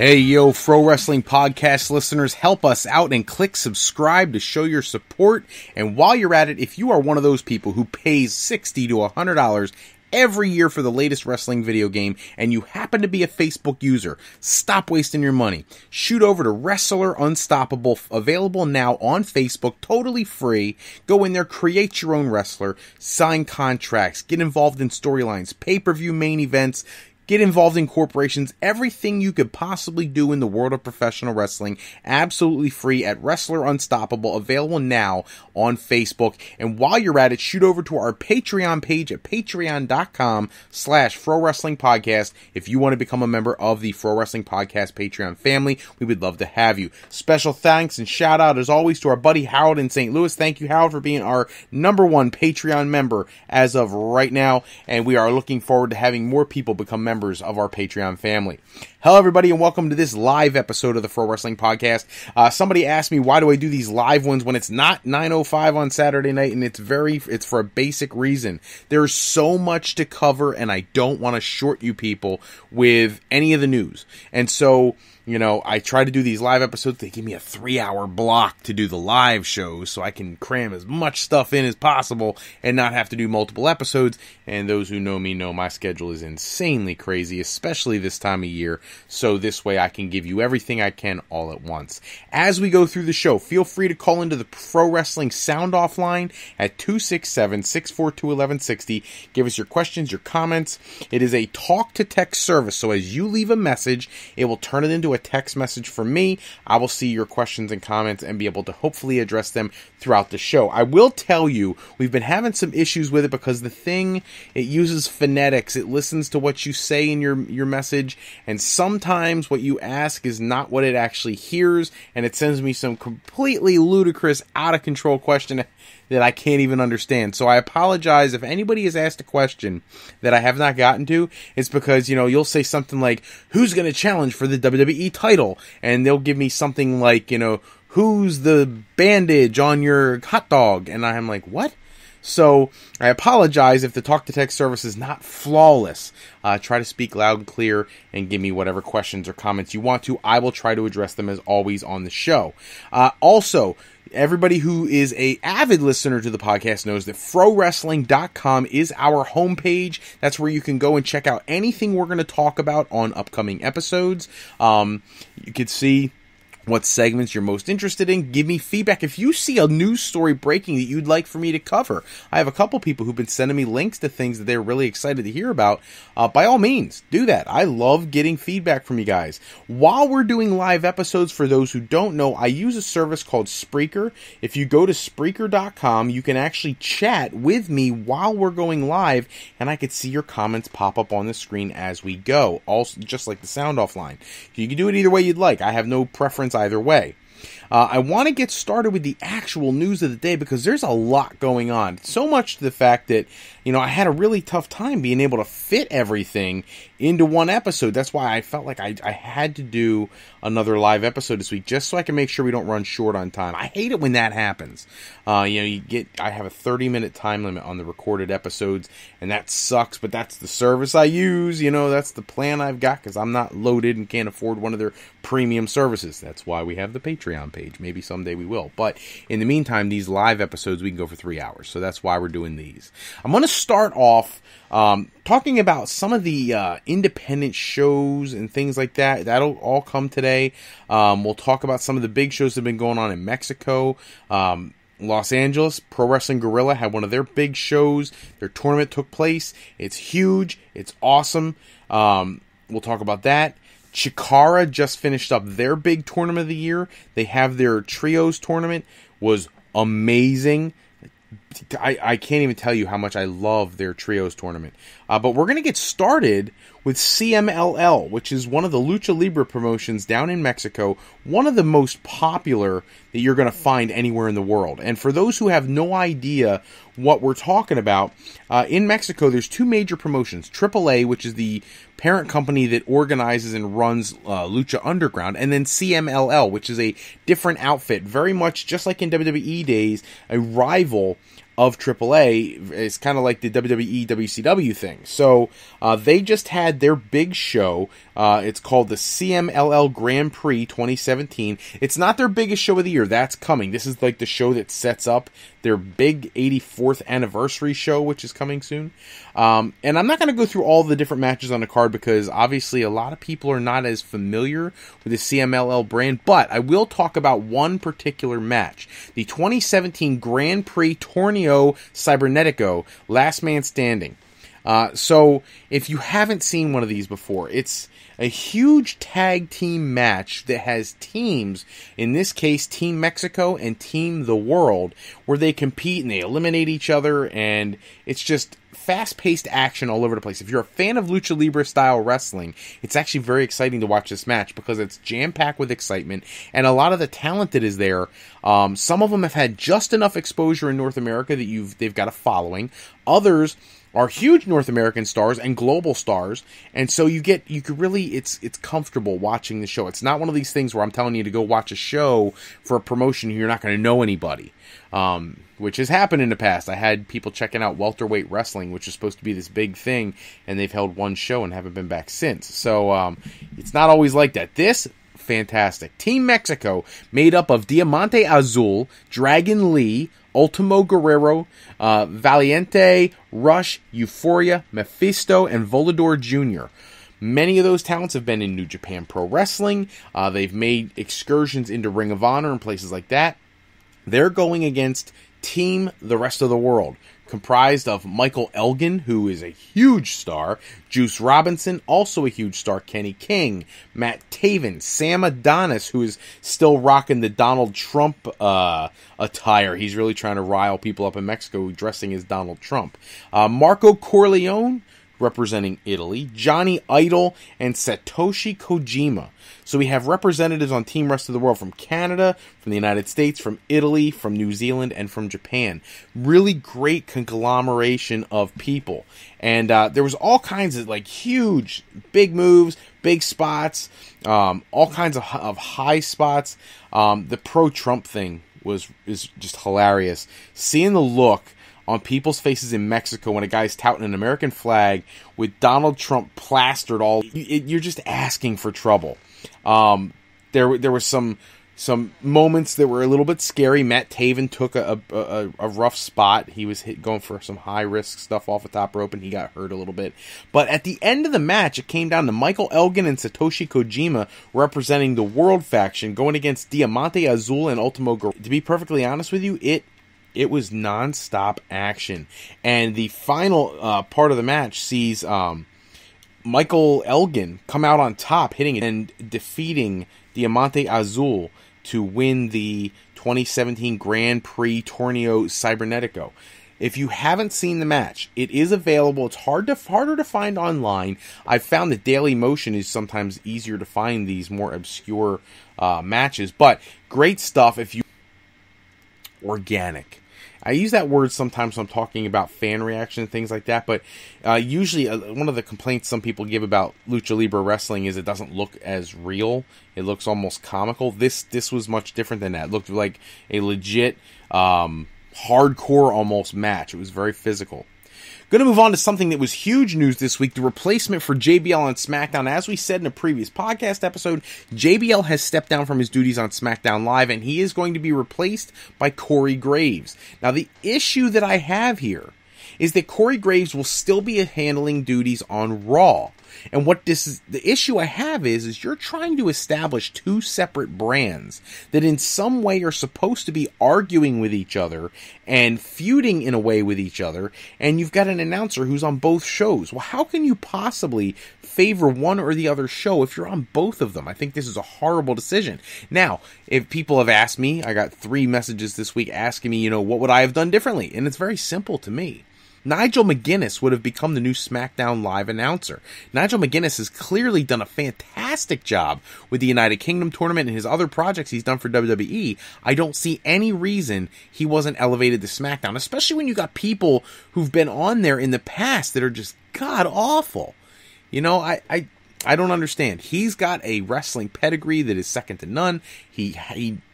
Hey, yo, Pro Wrestling Podcast listeners, help us out and click subscribe to show your support. And while you're at it, if you are one of those people who pays $60 to $100 every year for the latest wrestling video game, and you happen to be a Facebook user, stop wasting your money. Shoot over to Wrestler Unstoppable, available now on Facebook, totally free. Go in there, create your own wrestler, sign contracts, get involved in storylines, pay-per-view main events, get involved in corporations, everything you could possibly do in the world of professional wrestling, absolutely free at Wrestler Unstoppable, available now on Facebook. And while you're at it, shoot over to our Patreon page at patreon.com/ProWrestlingPodcast. If you want to become a member of the Pro Wrestling Podcast Patreon family, we would love to have you. Special thanks and shout out, as always, to our buddy Howard in St. Louis. Thank you, Howard, for being our #1 Patreon member as of right now. And we are looking forward to having more people become members of our Patreon family. Hello, everybody, and welcome to this live episode of the Pro Wrestling Podcast. Somebody asked me, why do I do these live ones when it's not 9:05 on Saturday night? And it's for a basic reason. There's so much to cover, and I don't want to short you people with any of the news. And so, you know, I try to do these live episodes. They give me a 3-hour block to do the live shows so I can cram as much stuff in as possible and not have to do multiple episodes. And those who know me know my schedule is insanely crazy, especially this time of year. So this way I can give you everything I can all at once. As we go through the show, feel free to call into the Pro Wrestling Sound Off line at 267-642-1160. Give us your questions, your comments. It is a talk-to-text service, so as you leave a message, it will turn it into a text message from me. I will see your questions and comments and be able to hopefully address them throughout the show. I will tell you, we've been having some issues with it because the thing, it uses phonetics. It listens to what you say in your message, and sometimes what you ask is not what it actually hears, and it sends me some completely ludicrous, out of control question that I can't even understand. So I apologize if anybody has asked a question that I have not gotten to. It's because, you know, you'll say something like, who's going to challenge for the WWE title? And they'll give me something like, you know, who's the bandage on your hot dog? And I'm like, what? So I apologize if the talk-to-text service is not flawless. Try to speak loud and clear and give me whatever questions or comments you want to. I will try to address them as always on the show. Also, everybody who is a avid listener to the podcast knows that ProWrestling.com is our homepage. That's where you can go and check out anything we're going to talk about on upcoming episodes. You can see what segments you're most interested in. Give me feedback. If you see a news story breaking that you'd like for me to cover, I have a couple people who've been sending me links to things that they're really excited to hear about. By all means, do that. I love getting feedback from you guys. While we're doing live episodes, for those who don't know, I use a service called Spreaker. If you go to Spreaker.com, you can actually chat with me while we're going live, and I could see your comments pop up on the screen as we go. Also, just like the sound off line. You can do it either way you'd like. I have no preference either way. I want to get started with the actual news of the day because there's a lot going on. So much to the fact that, you know, I had a really tough time being able to fit everything into one episode. That's why I felt like I had to do another live episode this week just so I can make sure we don't run short on time. I hate it when that happens. I have a 30-minute time limit on the recorded episodes, and that sucks, but that's the service I use. You know, that's the plan I've got because I'm not loaded and can't afford one of their premium services. That's why we have the Patreon page. Maybe someday we will. But in the meantime, these live episodes, we can go for 3 hours. So that's why we're doing these. I'm going to start off talking about some of the independent shows and things like that. That'll all come today. We'll talk about some of the big shows that have been going on in Mexico. Los Angeles, Pro Wrestling Guerrilla had one of their big shows. Their tournament took place. It's huge. It's awesome. We'll talk about that. Chikara just finished up their big tournament of the year. They have their trios tournament. Was amazing. I can't even tell you how much I love their trios tournament. But we're going to get started with CMLL, which is one of the Lucha Libre promotions down in Mexico, one of the most popular that you're going to find anywhere in the world. And for those who have no idea what we're talking about, in Mexico there's two major promotions. AAA, which is the parent company that organizes and runs Lucha Underground, and then CMLL, which is a different outfit, very much just like in WWE days, a rival of AAA. It's kind of like the WWE WCW thing. So they just had their big show. It's called the CMLL Grand Prix 2017. It's not their biggest show of the year. That's coming. This is like the show that sets up their big 84th anniversary show, which is coming soon. And I'm not going to go through all the different matches on the card because obviously a lot of people are not as familiar with the CMLL brand, but I will talk about one particular match. The 2017 Grand Prix Torneo Cybernetico, Last Man Standing. So if you haven't seen one of these before, it's a huge tag team match that has teams, in this case Team Mexico and Team the World, where they compete and they eliminate each other, and it's just fast-paced action all over the place. If you're a fan of Lucha Libre style wrestling, it's actually very exciting to watch this match because it's jam-packed with excitement, and a lot of the talent that is there, some of them have had just enough exposure in North America that they've got a following. Others are huge North American stars and global stars, and so it's comfortable watching the show. It's not one of these things where I'm telling you to go watch a show for a promotion you're not going to know anybody, which has happened in the past. I had people checking out welterweight wrestling, which is supposed to be this big thing, and they've held one show and haven't been back since. So it's not always like that. This, fantastic. Team Mexico, made up of Diamante Azul, Dragon Lee, Ultimo Guerrero, Valiente, Rush, Euphoria, Mephisto, and Volador Jr. Many of those talents have been in New Japan Pro Wrestling. They've made excursions into Ring of Honor and places like that. They're going against Team The Rest of the World, comprised of Michael Elgin, who is a huge star, Juice Robinson, also a huge star, Kenny King, Matt Taven, Sam Adonis, who is still rocking the Donald Trump attire. He's really trying to rile people up in Mexico dressing as Donald Trump. Marco Corleone, representing Italy, Johnny Idol, and Satoshi Kojima. So we have representatives on Team Rest of the World from Canada, from the United States, from Italy, from New Zealand, and from Japan. Really great conglomeration of people. And there was all kinds of like huge, big moves, big spots, all kinds of high spots. The pro-Trump thing is just hilarious. Seeing the look on people's faces in Mexico when a guy's touting an American flag with Donald Trump plastered you're just asking for trouble. There were some moments that were a little bit scary. Matt Taven took a rough spot. He was going for some high risk stuff off the top rope and he got hurt a little bit. But at the end of the match, it came down to Michael Elgin and Satoshi Kojima representing the World faction going against Diamante Azul and Ultimo Guerrero. To be perfectly honest with you, it was non-stop action. And the final part of the match sees Michael Elgin come out on top, hitting it and defeating Diamante Azul to win the 2017 Grand Prix Torneo Cybernetico. If you haven't seen the match, it is available. It's harder to find online. I've found that Daily Motion is sometimes easier to find these more obscure matches. But great stuff if you... Organic. I use that word sometimes when I'm talking about fan reaction and things like that, but usually one of the complaints some people give about Lucha Libre wrestling is it doesn't look as real. It looks almost comical. This was much different than that. It looked like a legit, hardcore almost match. It was very physical. Going to move on to something that was huge news this week, the replacement for JBL on SmackDown. As we said in a previous podcast episode, JBL has stepped down from his duties on SmackDown Live, and he is going to be replaced by Corey Graves. Now, the issue that I have here is that Corey Graves will still be handling duties on Raw. And the issue I have is you're trying to establish two separate brands that in some way are supposed to be arguing with each other and feuding in a way with each other, and you've got an announcer who's on both shows. Well, how can you possibly favor one or the other show if you're on both of them? I think this is a horrible decision. Now, if people have asked me, I got 3 messages this week asking me, what would I have done differently? And it's very simple to me. Nigel McGuinness would have become the new SmackDown Live announcer. Nigel McGuinness has clearly done a fantastic job with the United Kingdom tournament and his other projects he's done for WWE. I don't see any reason he wasn't elevated to SmackDown, especially when you got people who've been on there in the past that are just god-awful. I don't understand. He's got a wrestling pedigree that is second to none. He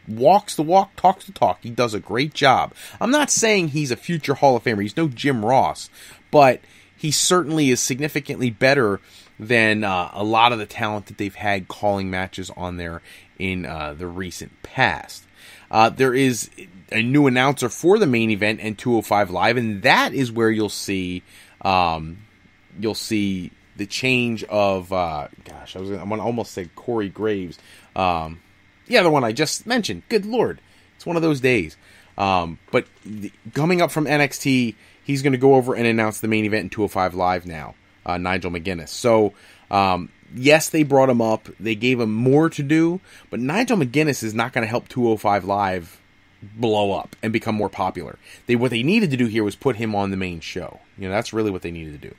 walks the walk, talks the talk. He does a great job. I'm not saying he's a future Hall of Famer. He's no Jim Ross, but he certainly is significantly better than a lot of the talent that they've had calling matches on there in the recent past. There is a new announcer for the main event and 205 Live, and that is where you'll see the change of I almost said Corey Graves. The other one I just mentioned. Good Lord, it's one of those days. But coming up from NXT, he's going to go over and announce the main event in 205 Live now. Nigel McGuinness. So, yes, they brought him up. They gave him more to do, but Nigel McGuinness is not going to help 205 Live blow up and become more popular. What they needed to do here was put him on the main show. That's really what they needed to do.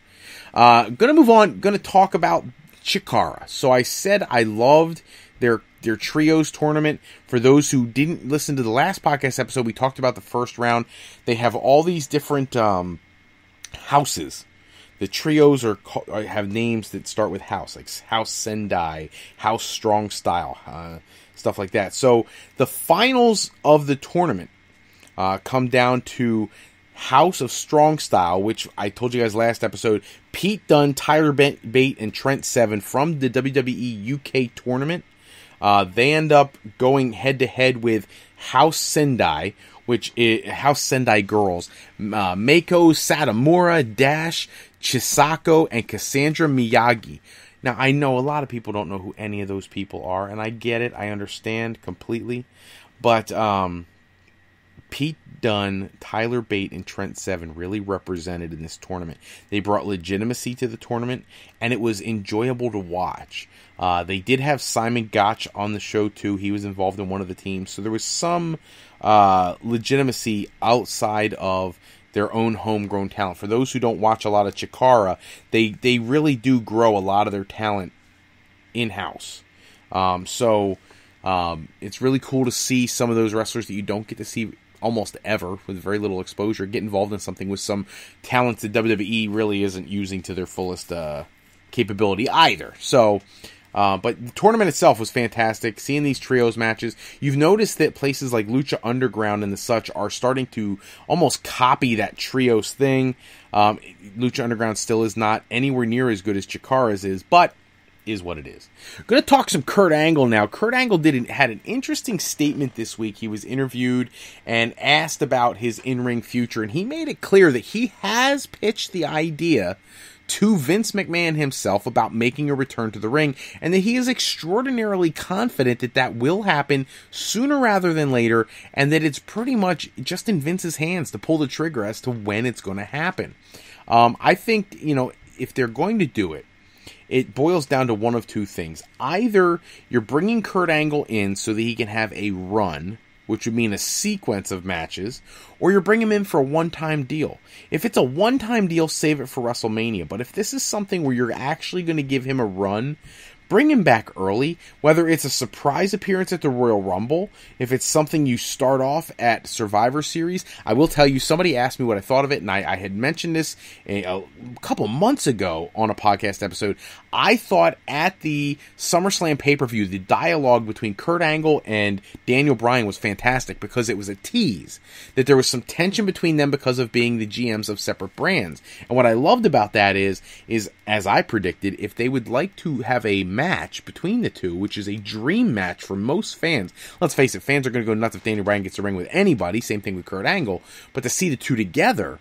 Gonna move on. Gonna talk about Chikara. So I said I loved their trios tournament. For those who didn't listen to the last podcast episode, we talked about the first round. They have all these different houses. The trios have names that start with house, like House Sendai, House Strong Style, stuff like that. So the finals of the tournament come down to House of Strong Style, which I told you guys last episode. Pete Dunne, Tyler Bate, and Trent Seven from the WWE UK tournament. They end up going head-to-head with House Sendai, which is House Sendai Girls. Mako Satomura, Dash, Chisako, and Cassandra Miyagi. Now, I know a lot of people don't know who any of those people are, and I get it. I understand completely. But Pete Dunne, Tyler Bate, and Trent Seven really represented in this tournament. They brought legitimacy to the tournament, and it was enjoyable to watch. They did have Simon Gotch on the show, too. He was involved in one of the teams. So there was some legitimacy outside of their own homegrown talent. For those who don't watch a lot of Chikara, they really do grow a lot of their talent in-house. So it's really cool to see some of those wrestlers that you don't get to see almost ever, with very little exposure, get involved in something with some talents that WWE really isn't using to their fullest capability either. So, but the tournament itself was fantastic. Seeing these trios matches, you've noticed that places like Lucha Underground and the such are starting to almost copy that trios thing. Lucha Underground still is not anywhere near as good as Chikara's is, but is what it is. I'm going to talk some Kurt Angle now. Kurt Angle had an interesting statement this week. He was interviewed and asked about his in-ring future, and he made it clear that he has pitched the idea to Vince McMahon himself about making a return to the ring, and that he is extraordinarily confident that that will happen sooner rather than later, and that it's pretty much just in Vince's hands to pull the trigger as to when it's going to happen. I think, if they're going to do it, it boils down to one of two things. Either you're bringing Kurt Angle in so that he can have a run, which would mean a sequence of matches, or you're bringing him in for a one-time deal. If it's a one-time deal, save it for WrestleMania. But if this is something where you're actually going to give him a run, bring him back early, whether it's a surprise appearance at the Royal Rumble, if it's something you start off at Survivor Series. I will tell you, somebody asked me what I thought of it, and I had mentioned this a couple months ago on a podcast episode. I thought at the SummerSlam pay-per-view, the dialogue between Kurt Angle and Daniel Bryan was fantastic because it was a tease that there was some tension between them because of being the GMs of separate brands. And what I loved about that is as I predicted, if they would like to have a match between the two, which is a dream match for most fans. Let's face it, fans are going to go nuts if Daniel Bryan gets a ring with anybody. Same thing with Kurt Angle. But to see the two together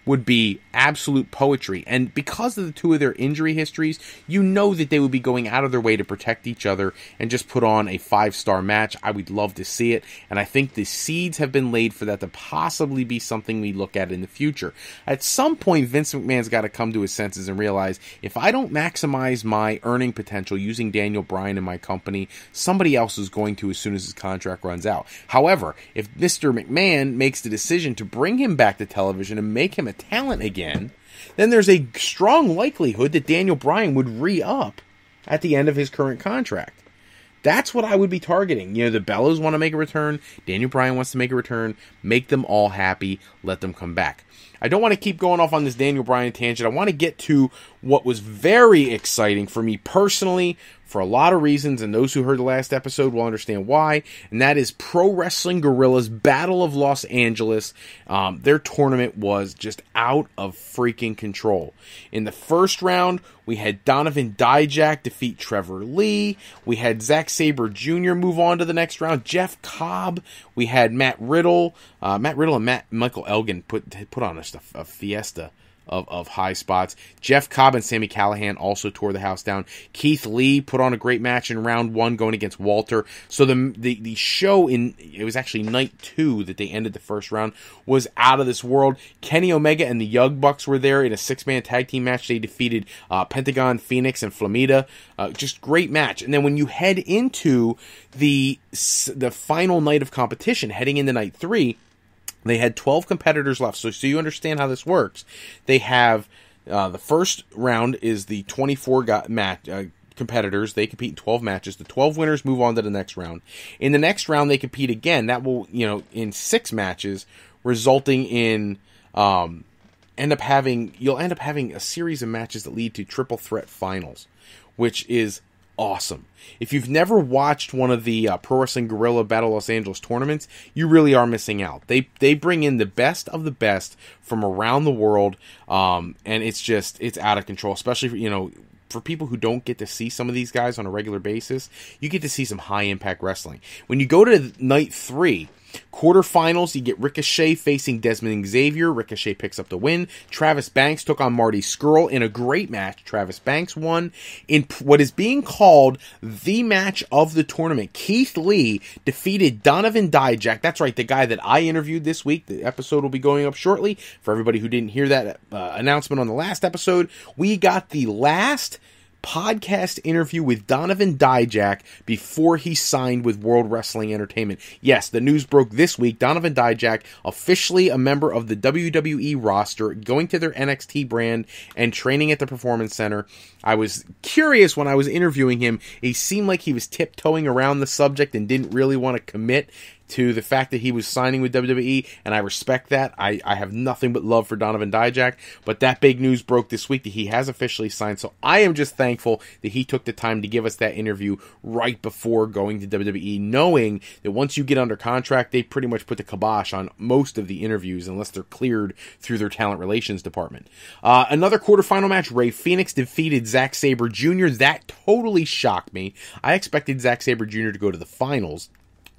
would be absolute poetry. And because of the two of their injury histories, you know that they would be going out of their way to protect each other and just put on a 5-star match. I would love to see it. And I think the seeds have been laid for that to possibly be something we look at in the future. At some point, Vince McMahon's got to come to his senses and realize, if I don't maximize my earning potential using Daniel Bryan in my company, somebody else is going to as soon as his contract runs out. However, if Mr. McMahon makes the decision to bring him back to television and make him a talent again, then there's a strong likelihood that Daniel Bryan would re-up at the end of his current contract. That's what I would be targeting. The Bellas want to make a return. Daniel Bryan wants to make a return. Make them all happy. Let them come back. I don't want to keep going off on this Daniel Bryan tangent. I want to get to what was very exciting for me personally, for a lot of reasons, and those who heard the last episode will understand why, and that is Pro Wrestling Guerrilla's Battle of Los Angeles. Their tournament was just out of freaking control. In the first round, we had Donovan Dijak defeat Trevor Lee. We had Zack Sabre Jr. move on to the next round. Jeff Cobb. We had Matt Riddle. And Michael Elgin put on a fiesta of high spots. Jeff Cobb and Sami Callihan also tore the house down. Keith Lee put on a great match in round 1 going against Walter. So the show, it was actually night 2 that they ended the first round, was out of this world. Kenny Omega and the Young Bucks were there in a 6-man tag team match. They defeated Pentagon, Phoenix, and Flamita. Just great match. And then when you head into the final night of competition, heading into night 3, they had 12 competitors left. So you understand how this works. They have the first round is the 24 competitors. They compete in 12 matches. The 12 winners move on to the next round. In the next round, they compete again. That will, in 6 matches, resulting in you'll end up having a series of matches that lead to triple threat finals, which is awesome. If you've never watched one of the Pro Wrestling Guerrilla Battle Los Angeles tournaments, you really are missing out. They bring in the best of the best from around the world, and it's out of control, especially for people who don't get to see some of these guys on a regular basis. You get to see some high impact wrestling. When you go to night 3, quarterfinals, you get Ricochet facing Desmond Xavier. Ricochet picks up the win. Travis Banks took on Marty Scurll in a great match. Travis Banks won. In what is being called the match of the tournament, Keith Lee defeated Donovan Dijak. That's right, the guy that I interviewed this week. The episode will be going up shortly. For everybody who didn't hear that announcement on the last episode, we got the last podcast interview with Donovan Dijak before he signed with World Wrestling Entertainment. Yes, the news broke this week. Donovan Dijak, officially a member of the WWE roster, going to their NXT brand and training at the Performance Center. I was curious when I was interviewing him. He seemed like he was tiptoeing around the subject and didn't really want to commit to the fact that he was signing with WWE, and I respect that. I have nothing but love for Donovan Dijak, but that big news broke this week that he has officially signed, so I am just thankful that he took the time to give us that interview right before going to WWE, knowing that once you get under contract, they pretty much put the kibosh on most of the interviews unless they're cleared through their talent relations department. Another quarterfinal match, Rey Fenix defeated Zack Sabre Jr. That totally shocked me. I expected Zack Sabre Jr. to go to the finals.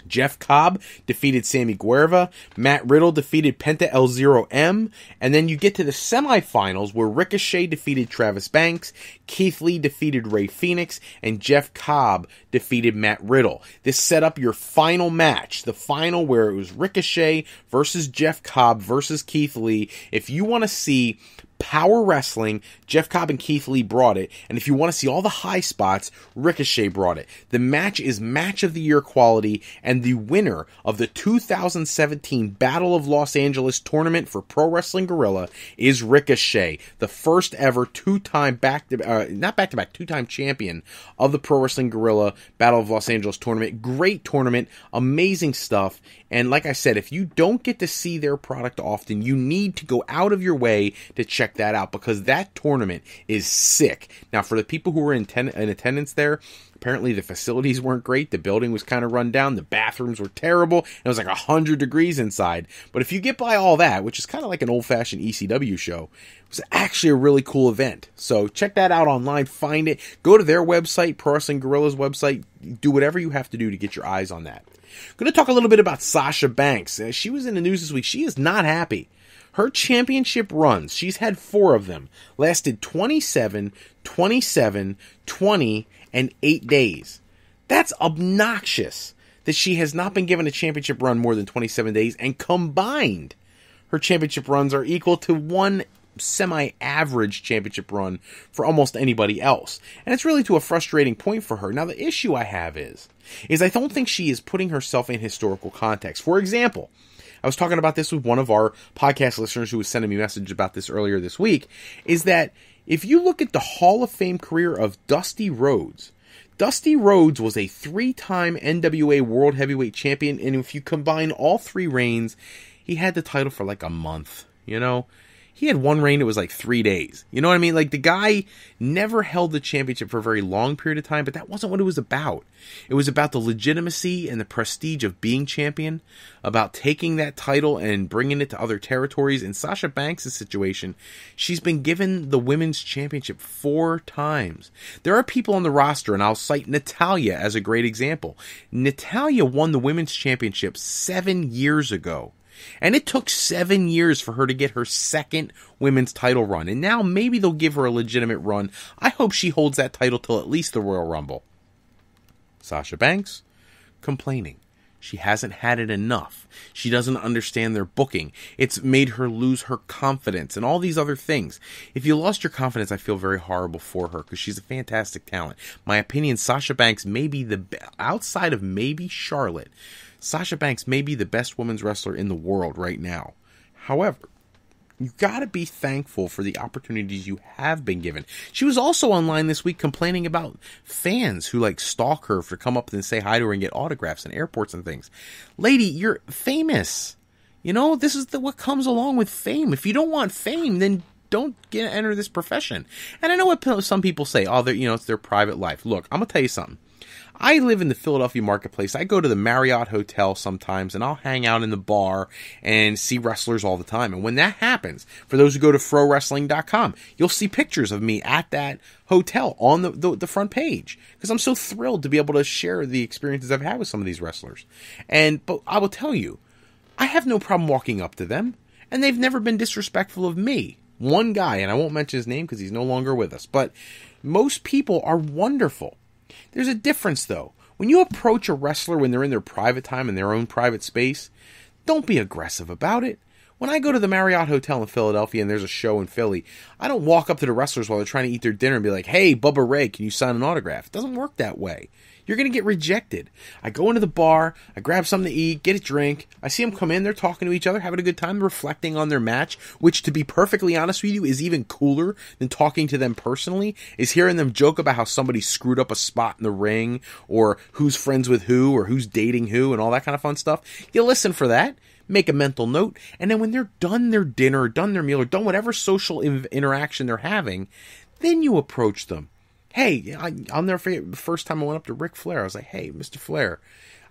Jeff Cobb defeated Sammy Guevara. Matt Riddle defeated Penta El Zero M. And then you get to the semifinals where Ricochet defeated Travis Banks, Keith Lee defeated Rey Fenix, and Jeff Cobb defeated Matt Riddle. This set up your final match, the final where it was Ricochet versus Jeff Cobb versus Keith Lee. If you want to see power wrestling, Jeff Cobb and Keith Lee brought it, and if you want to see all the high spots, Ricochet brought it. The match is match of the year quality, and the winner of the 2017 Battle of Los Angeles tournament for Pro Wrestling Guerrilla is Ricochet, the first ever two-time two-time champion of the Pro Wrestling Guerrilla Battle of Los Angeles tournament. Great tournament, amazing stuff, and like I said, if you don't get to see their product often, you need to go out of your way to check that out, because that tournament is sick. Now, for the people who were in attendance there, apparently the facilities weren't great. The building was kind of run down. The bathrooms were terrible. It was like 100 degrees inside. But if you get by all that, which is kind of like an old-fashioned ECW show, it was actually a really cool event. So check that out online. Find it. Go to their website, Pro Wrestling Guerrilla's website. Do whatever you have to do to get your eyes on that. I'm going to talk a little bit about Sasha Banks. She was in the news this week. She is not happy. Her championship runs, she's had 4 of them, lasted 27, 27, 20, and 8 days. That's obnoxious that she has not been given a championship run more than 27 days, and combined, her championship runs are equal to one semi-average championship run for almost anybody else. And it's really to a frustrating point for her. Now, the issue I have is I don't think she is putting herself in historical context. For example, I was talking about this with one of our podcast listeners who was sending me a message about this earlier this week, is that if you look at the Hall of Fame career of Dusty Rhodes was a 3-time NWA World Heavyweight Champion, and if you combine all 3 reigns, he had the title for like a month, He had one reign that was like 3 days. You know what I mean? Like, the guy never held the championship for a very long period of time, but that wasn't what it was about. It was about the legitimacy and the prestige of being champion, about taking that title and bringing it to other territories. In Sasha Banks' situation, she's been given the women's championship 4 times. There are people on the roster, and I'll cite Natalya as a great example. Natalya won the women's championship 7 years ago. And it took 7 years for her to get her second women's title run. And now maybe they'll give her a legitimate run. I hope she holds that title till at least the Royal Rumble. Sasha Banks, complaining. She hasn't had it enough. She doesn't understand their booking. It's made her lose her confidence and all these other things. If you lost your confidence, I feel very horrible for her because she's a fantastic talent. My opinion, Sasha Banks may be outside of maybe Charlotte, Sasha Banks may be the best women's wrestler in the world right now. However, you gotta be thankful for the opportunities you have been given. She was also online this week complaining about fans who like stalk her to come up and say hi to her and get autographs in airports and things. Lady, you're famous. You know, this is what comes along with fame. If you don't want fame, then don't enter this profession. And I know what some people say, it's their private life. Look, I'm gonna tell you something. I live in the Philadelphia marketplace. I go to the Marriott Hotel sometimes, and I'll hang out in the bar and see wrestlers all the time. And when that happens, for those who go to frowrestling.com, you'll see pictures of me at that hotel on the front page, because I'm so thrilled to be able to share the experiences I've had with some of these wrestlers. But I will tell you, I have no problem walking up to them, and they've never been disrespectful of me. One guy, and I won't mention his name because he's no longer with us, but most people are wonderful. There's a difference, though. When you approach a wrestler when they're in their private time, in their own private space, don't be aggressive about it. When I go to the Marriott Hotel in Philadelphia and there's a show in Philly, I don't walk up to the wrestlers while they're trying to eat their dinner and be like, "Hey, Bubba Ray, can you sign an autograph?" It doesn't work that way. You're going to get rejected. I go into the bar, I grab something to eat, get a drink. I see them come in, they're talking to each other, having a good time, reflecting on their match, which, to be perfectly honest with you, is even cooler than talking to them personally, is hearing them joke about how somebody screwed up a spot in the ring, or who's friends with who, or who's dating who, and all that kind of fun stuff. You listen for that, make a mental note, and then when they're done their dinner, or done their meal, or done whatever social interaction they're having, then you approach them. Hey, I'll never forget the first time I went up to Ric Flair. I was like, "Hey, Mr. Flair,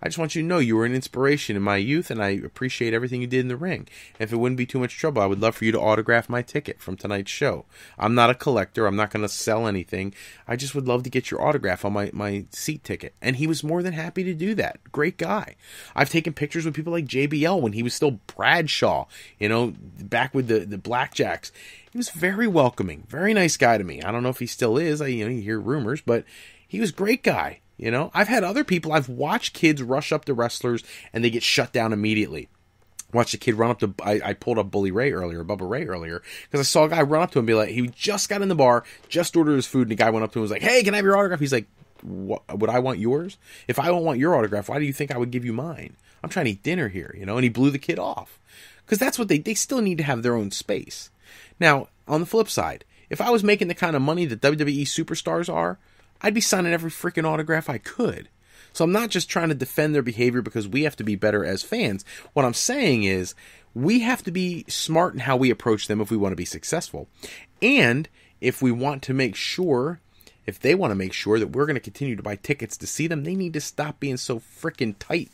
I just want you to know you were an inspiration in my youth, and I appreciate everything you did in the ring. If it wouldn't be too much trouble, I would love for you to autograph my ticket from tonight's show. I'm not a collector. I'm not going to sell anything. I just would love to get your autograph on my seat ticket." And he was more than happy to do that. Great guy. I've taken pictures with people like JBL when he was still Bradshaw, back with the Blackjacks. He was very welcoming, very nice guy to me. I don't know if he still is. You hear rumors, but he was a great guy. I've had other people, I've watched kids rush up to wrestlers and they get shut down immediately. Watched a kid run up to, I pulled up Bubba Ray earlier, because I saw a guy run up to him and be like, he just got in the bar, just ordered his food, and the guy went up to him and was like, "Hey, can I have your autograph?" He's like, "What, would I want yours? If I don't want your autograph, why do you think I would give you mine? I'm trying to eat dinner here," and he blew the kid off. Because that's what they still need to have their own space. Now, on the flip side, if I was making the kind of money that WWE superstars are, I'd be signing every freaking autograph I could. So I'm not just trying to defend their behavior because we have to be better as fans. What I'm saying is we have to be smart in how we approach them if we want to be successful. And if we want to make sure, if they want to make sure that we're going to continue to buy tickets to see them, they need to stop being so freaking tight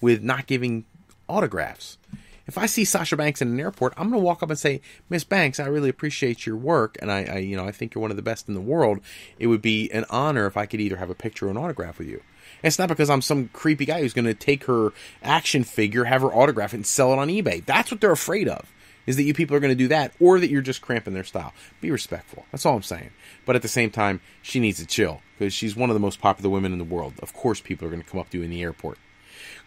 with not giving autographs. If I see Sasha Banks in an airport, I'm going to walk up and say, "Miss Banks, I really appreciate your work, and I think you're one of the best in the world. It would be an honor if I could either have a picture or an autograph with you." And it's not because I'm some creepy guy who's going to take her action figure, have her autograph it, and sell it on eBay. That's what they're afraid of, is that you people are going to do that, or that you're just cramping their style. Be respectful. That's all I'm saying. But at the same time, she needs to chill, because she's one of the most popular women in the world. Of course people are going to come up to you in the airport.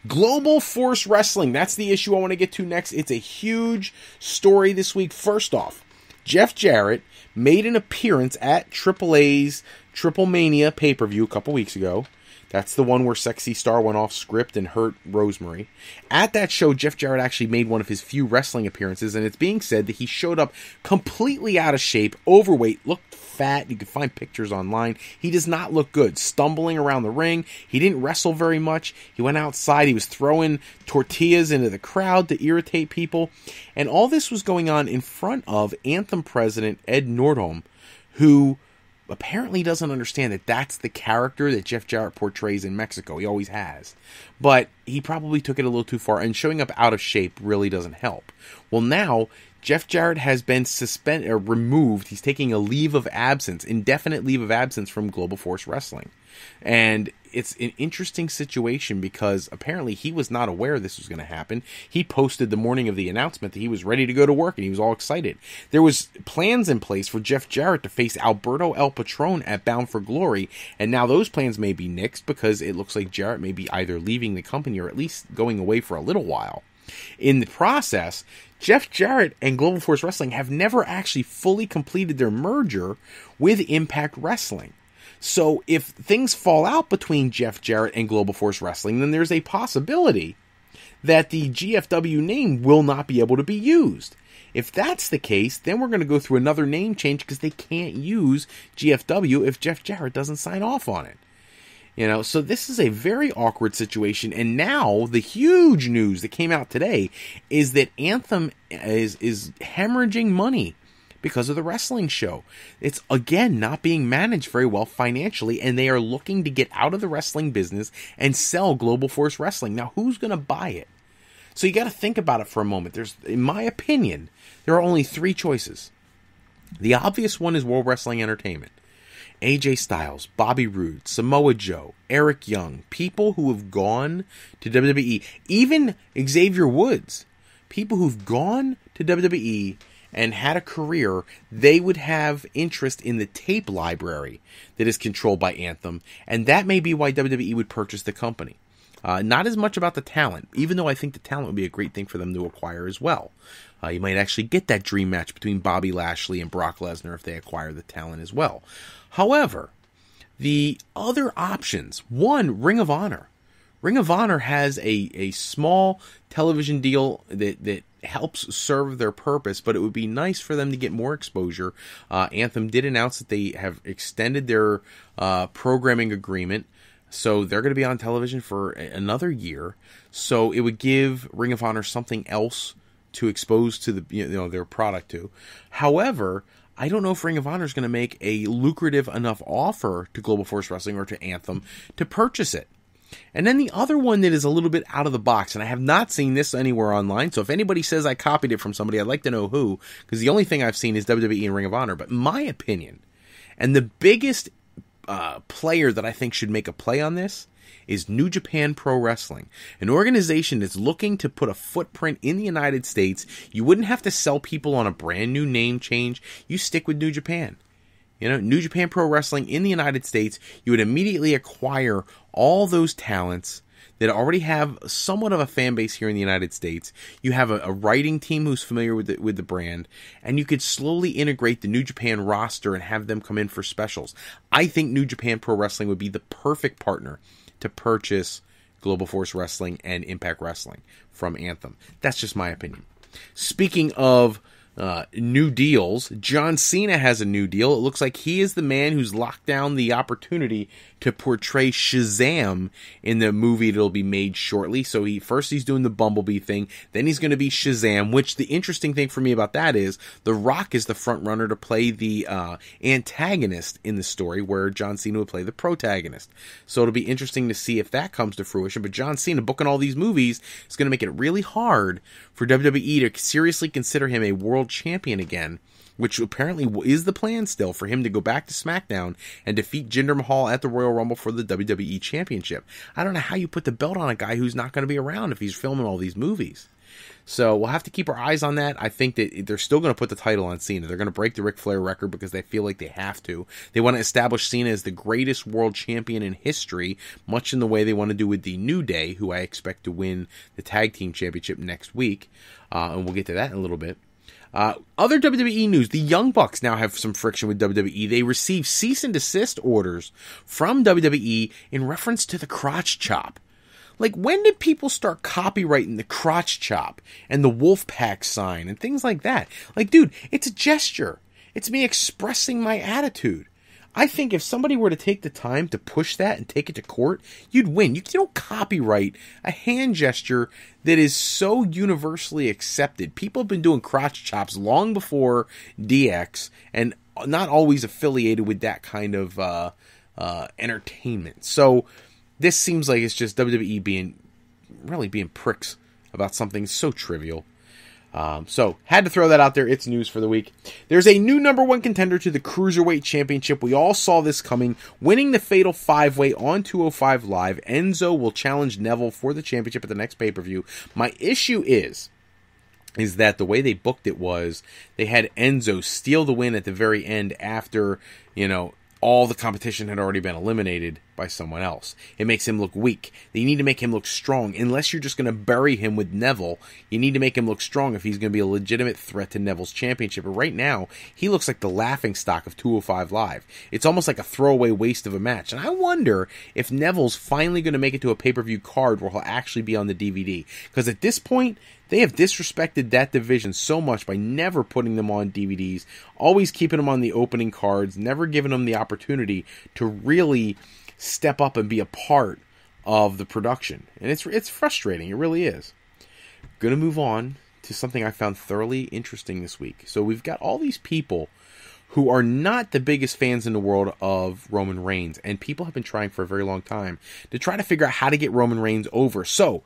Global Force Wrestling. That's the issue I want to get to next. It's a huge story this week. First off, Jeff Jarrett made an appearance at AAA's Triple Mania pay-per-view a couple weeks ago. That's the one where Sexy Star went off script and hurt Rosemary. At that show, Jeff Jarrett actually made one of his few wrestling appearances, and it's being said that he showed up completely out of shape, overweight, looked fat. You can find pictures online. He does not look good. Stumbling around the ring. He didn't wrestle very much. He went outside. He was throwing tortillas into the crowd to irritate people. And all this was going on in front of Anthem president Ed Nordholm, who apparently doesn't understand that that's the character that Jeff Jarrett portrays in Mexico. He always has. But he probably took it a little too far, and showing up out of shape really doesn't help. Well, now Jeff Jarrett has been suspended or removed. He's taking a leave of absence, indefinite leave of absence from Global Force Wrestling. And it's an interesting situation because apparently he was not aware this was going to happen. He posted the morning of the announcement that he was ready to go to work and he was all excited. There was plans in place for Jeff Jarrett to face Alberto El Patron at Bound for Glory, and now those plans may be nixed because it looks like Jarrett may be either leaving the company or at least going away for a little while. In the process, Jeff Jarrett and Global Force Wrestling have never actually fully completed their merger with Impact Wrestling. So if things fall out between Jeff Jarrett and Global Force Wrestling, then there's a possibility that the GFW name will not be able to be used. If that's the case, then we're going to go through another name change because they can't use GFW if Jeff Jarrett doesn't sign off on it. You know, so this is a very awkward situation. And now the huge news that came out today is that Anthem is hemorrhaging money because of the wrestling show. It's, again, not being managed very well financially, and they are looking to get out of the wrestling business and sell Global Force Wrestling. Now, who's going to buy it? So you got to think about it for a moment. In my opinion, there are only three choices. The obvious one is World Wrestling Entertainment. AJ Styles, Bobby Roode, Samoa Joe, Eric Young, people who have gone to WWE, even Xavier Woods, people who've gone to WWE and had a career, they would have interest in the tape library that is controlled by Anthem, and that may be why WWE would purchase the company. Not as much about the talent, even though I think the talent would be a great thing for them to acquire as well. You might actually get that dream match between Bobby Lashley and Brock Lesnar if they acquire the talent as well. However, the other options, one, Ring of Honor. Ring of Honor has a small television deal that helps serve their purpose, but it would be nice for them to get more exposure. Anthem did announce that they have extended their programming agreement, so they're going to be on television for another year. So it would give Ring of Honor something else to expose to their product to. However, I don't know if Ring of Honor is going to make a lucrative enough offer to Global Force Wrestling or to Anthem to purchase it. And then the other one that is a little bit out of the box, and I have not seen this anywhere online, so if anybody says I copied it from somebody, I'd like to know who, because the only thing I've seen is WWE and Ring of Honor. But in my opinion, and the biggest player that I think should make a play on this is New Japan Pro Wrestling, an organization that's looking to put a footprint in the United States. You wouldn't have to sell people on a brand new name change. You stick with New Japan. You know, New Japan Pro Wrestling in the United States, you would immediately acquire all those talents that already have somewhat of a fan base here in the United States. You have a writing team who's familiar with the brand, and you could slowly integrate the New Japan roster and have them come in for specials. I think New Japan Pro Wrestling would be the perfect partner to purchase Global Force Wrestling and Impact Wrestling from Anthem. That's just my opinion. Speaking of new deals, John Cena has a new deal. It looks like he is the man who's locked down the opportunity to portray Shazam in the movie that'll be made shortly. So he's doing the Bumblebee thing, then he's going to be Shazam, which the interesting thing for me about that is The Rock is the front runner to play the antagonist in the story, where John Cena would play the protagonist. So it'll be interesting to see if that comes to fruition. But John Cena booking all these movies is going to make it really hard for WWE to seriously consider him a world champion again, which apparently is the plan still, for him to go back to SmackDown and defeat Jinder Mahal at the Royal Rumble for the WWE Championship. I don't know how you put the belt on a guy who's not going to be around if he's filming all these movies. So we'll have to keep our eyes on that. I think that they're still going to put the title on Cena. They're going to break the Ric Flair record because they feel like they have to. They want to establish Cena as the greatest world champion in history, much in the way they want to do with the New Day, who I expect to win the Tag Team Championship next week. And we'll get to that in a little bit. Other WWE news, the Young Bucks now have some friction with WWE. They received cease and desist orders from WWE in reference to the crotch chop. Like, when did people start copyrighting the crotch chop and the Wolfpack sign and things like that? Like, dude, it's a gesture. It's me expressing my attitude. I think if somebody were to take the time to push that and take it to court, you'd win. You don't copyright a hand gesture that is so universally accepted. People have been doing crotch chops long before DX and not always affiliated with that kind of entertainment. So this seems like it's just WWE being pricks about something so trivial. So, had to throw that out there. It's news for the week. There's a new number one contender to the Cruiserweight Championship. We all saw this coming. Winning the Fatal 5-Way on 205 Live, Enzo will challenge Neville for the championship at the next pay-per-view. My issue is that the way they booked it was they had Enzo steal the win at the very end after, all the competition had already been eliminated by someone else. It makes him look weak. You need to make him look strong. Unless you're just going to bury him with Neville, you need to make him look strong if he's going to be a legitimate threat to Neville's championship. But right now, he looks like the laughingstock of 205 Live. It's almost like a throwaway waste of a match. And I wonder if Neville's finally going to make it to a pay-per-view card where he'll actually be on the DVD. Because at this point, they have disrespected that division so much by never putting them on DVDs, always keeping them on the opening cards, never giving them the opportunity to really step up and be a part of the production. And it's frustrating. It really is. Going to move on to something I found thoroughly interesting this week. So we've got all these people who are not the biggest fans in the world of Roman Reigns, and people have been trying for a very long time to try to figure out how to get Roman Reigns over. So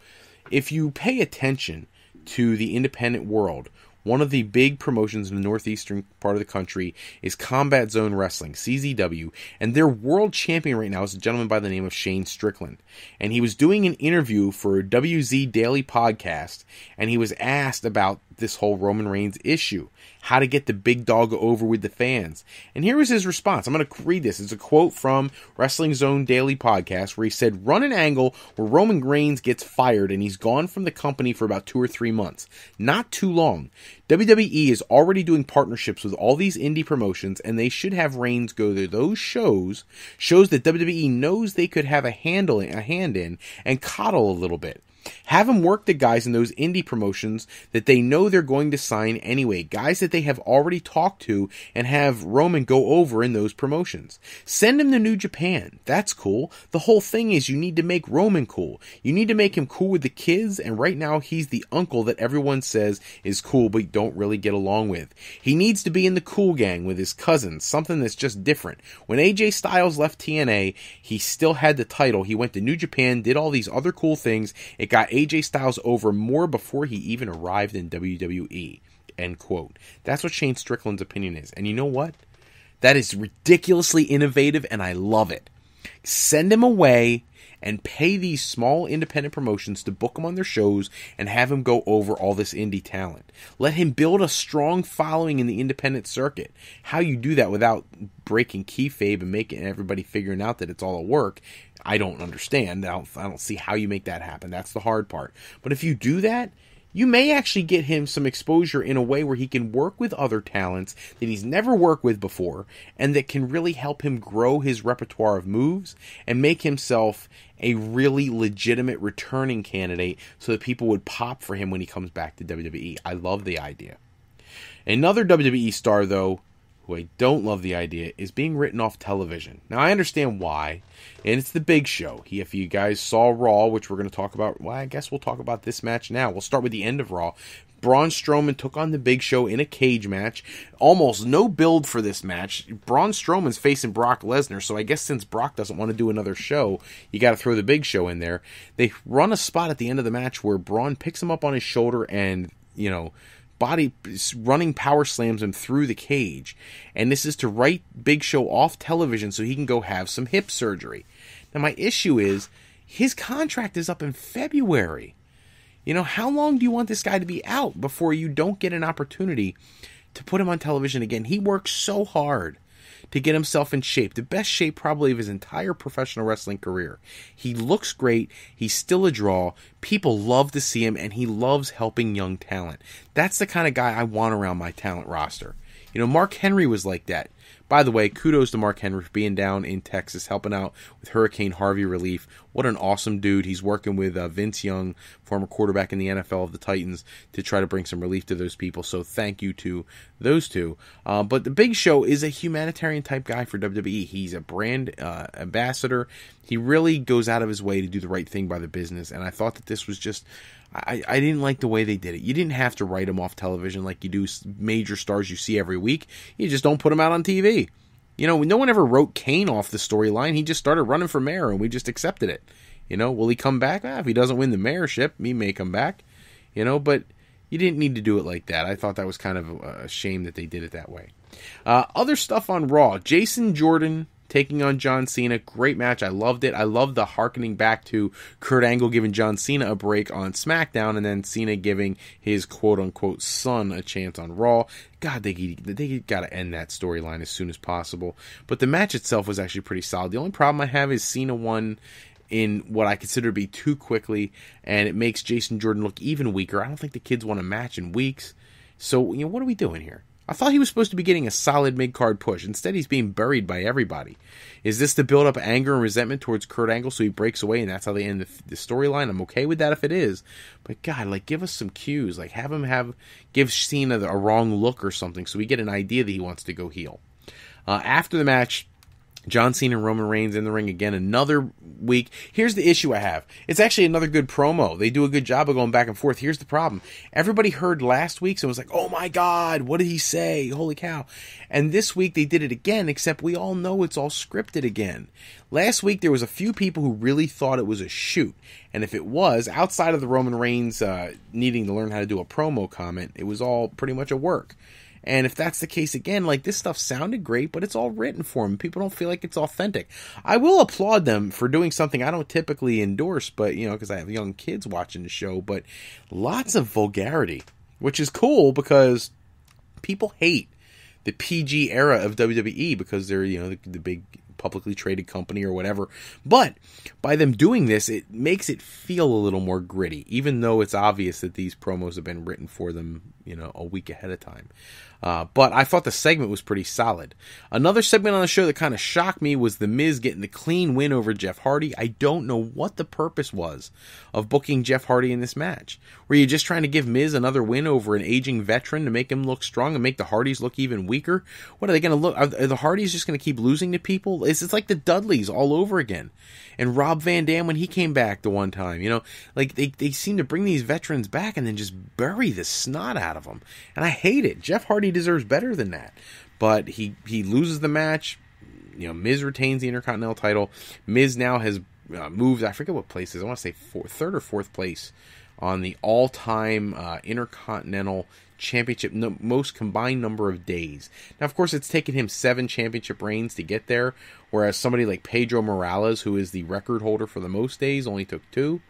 if you pay attention to the independent world, one of the big promotions in the northeastern part of the country is Combat Zone Wrestling, CZW, and their world champion right now is a gentleman by the name of Shane Strickland. And he was doing an interview for a WZ Daily podcast, and he was asked about this whole Roman Reigns issue, how to get the big dog over with the fans. And here was his response. I'm going to read this. It's a quote from Wrestling Zone Daily podcast where he said, "Run an angle where Roman Reigns gets fired and he's gone from the company for about 2 or 3 months. Not too long. WWE is already doing partnerships with all these indie promotions, and they should have Reigns go to those shows that WWE knows they could have a hand in, and coddle a little bit. Have him work the guys in those indie promotions that they know they're going to sign anyway, guys that they have already talked to, and have Roman go over in those promotions. Send him to New Japan. That's cool. The whole thing is you need to make Roman cool. You need to make him cool with the kids, and right now he's the uncle that everyone says is cool but don't really get along with. He needs to be in the cool gang with his cousins, something that's just different. When AJ Styles left TNA, he still had the title. He went to New Japan, did all these other cool things. It got AJ Styles over more before he even arrived in WWE." End quote. That's what Shane Strickland's opinion is. And you know what? That is ridiculously innovative, and I love it. Send him away and pay these small independent promotions to book him on their shows and have him go over all this indie talent. Let him build a strong following in the independent circuit. How you do that without breaking kayfabe and making everybody figuring out that it's all a work, I don't understand. I don't see how you make that happen. That's the hard part. But if you do that, you may actually get him some exposure in a way where he can work with other talents that he's never worked with before, and that can really help him grow his repertoire of moves and make himself a really legitimate returning candidate so that people would pop for him when he comes back to WWE. I love the idea. Another WWE star, though, who I don't love the idea, is being written off television. Now, I understand why, and it's the Big Show. If you guys saw Raw, which we're going to talk about, well, I guess we'll talk about this match now. We'll start with the end of Raw. Braun Strowman took on the Big Show in a cage match. Almost no build for this match. Braun Strowman's facing Brock Lesnar, so I guess since Brock doesn't want to do another show, you got to throw the Big Show in there. They run a spot at the end of the match where Braun picks him up on his shoulder and, body running power slams him through the cage. And this is to write Big Show off television so he can go have some hip surgery. Now, my issue is his contract is up in February. How long do you want this guy to be out before you don't get an opportunity to put him on television again? He works so hard to get himself in shape. The best shape probably of his entire professional wrestling career. He looks great. He's still a draw. People love to see him, and he loves helping young talent. That's the kind of guy I want around my talent roster. You know, Mark Henry was like that. By the way, kudos to Mark Henry for being down in Texas, helping out with Hurricane Harvey relief. What an awesome dude. He's working with Vince Young, former quarterback in the NFL of the Titans, to try to bring some relief to those people. So thank you to those two. But the Big Show is a humanitarian type guy for WWE. He's a brand ambassador. He really goes out of his way to do the right thing by the business. And I thought that this was just... I didn't like the way they did it. You didn't have to write him off television like you do major stars you see every week. You just don't put him out on TV. You know, no one ever wrote Kane off the storyline. He just started running for mayor, and we just accepted it. You know, will he come back? If he doesn't win the mayorship, he may come back. You know, but you didn't need to do it like that. I thought that was kind of a shame that they did it that way. Other stuff on Raw. Jason Jordan taking on John Cena. Great match. I loved it. I loved the harkening back to Kurt Angle giving John Cena a break on SmackDown, and then Cena giving his quote-unquote son a chance on Raw. God, they got to end that storyline as soon as possible. But the match itself was actually pretty solid. The only problem I have is Cena won in what I consider to be too quickly, and it makes Jason Jordan look even weaker. I don't think the kids want a match in weeks. So, you know, what are we doing here? I thought he was supposed to be getting a solid mid-card push. Instead, he's being buried by everybody. Is this to build up anger and resentment towards Kurt Angle so he breaks away and that's how they end the storyline? I'm okay with that if it is. But God, like, give us some cues. Like, give Cena a wrong look or something so we get an idea that he wants to go heel. After the match, John Cena and Roman Reigns in the ring again, another week. Here's the issue I have. It's actually another good promo. They do a good job of going back and forth. Here's the problem. Everybody heard last week, so it was like, oh my God, what did he say? Holy cow. And this week they did it again, except we all know it's all scripted again. Last week there was a few people who really thought it was a shoot. And if it was, outside of the Roman Reigns needing to learn how to do a promo comment, it was all pretty much a work. And if that's the case again, like, this stuff sounded great, but it's all written for them. People don't feel like it's authentic. I will applaud them for doing something I don't typically endorse, but, you know, because I have young kids watching the show, but lots of vulgarity, which is cool because people hate the PG era of WWE because they're, you know, the big publicly traded company or whatever. But by them doing this, it makes it feel a little more gritty, even though it's obvious that these promos have been written for them, you know, a week ahead of time. But I thought the segment was pretty solid. Another segment on the show that kind of shocked me was The Miz getting the clean win over Jeff Hardy. I don't know what the purpose was of booking Jeff Hardy in this match. Were you just trying to give Miz another win over an aging veteran to make him look strong and make the Hardys look even weaker? What are they going to look? Are the Hardys just going to keep losing to people? It's like the Dudleys all over again. And Rob Van Dam when he came back the one time, you know, like they seem to bring these veterans back and then just bury the snot out of them. And I hate it. Jeff Hardy deserves better than that. But he loses the match. You know, Miz retains the Intercontinental title. Miz now has moved, I forget what place it is. I want to say third or fourth place on the all-time Intercontinental Championship, most combined number of days. Now, of course, it's taken him 7 championship reigns to get there, whereas somebody like Pedro Morales, who is the record holder for the most days, only took 2.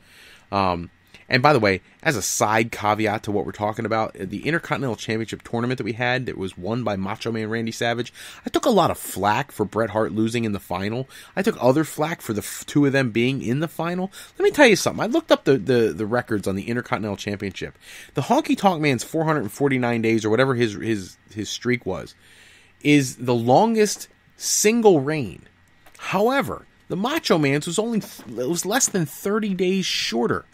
And by the way, as a side caveat to what we're talking about, the Intercontinental Championship tournament that we had that was won by Macho Man Randy Savage, I took a lot of flack for Bret Hart losing in the final. I took other flack for the 2 of them being in the final. Let me tell you something. I looked up the records on the Intercontinental Championship. The Honky Tonk Man's 449 days, or whatever his streak was, is the longest single reign. However, the Macho Man's was less than 30 days shorter.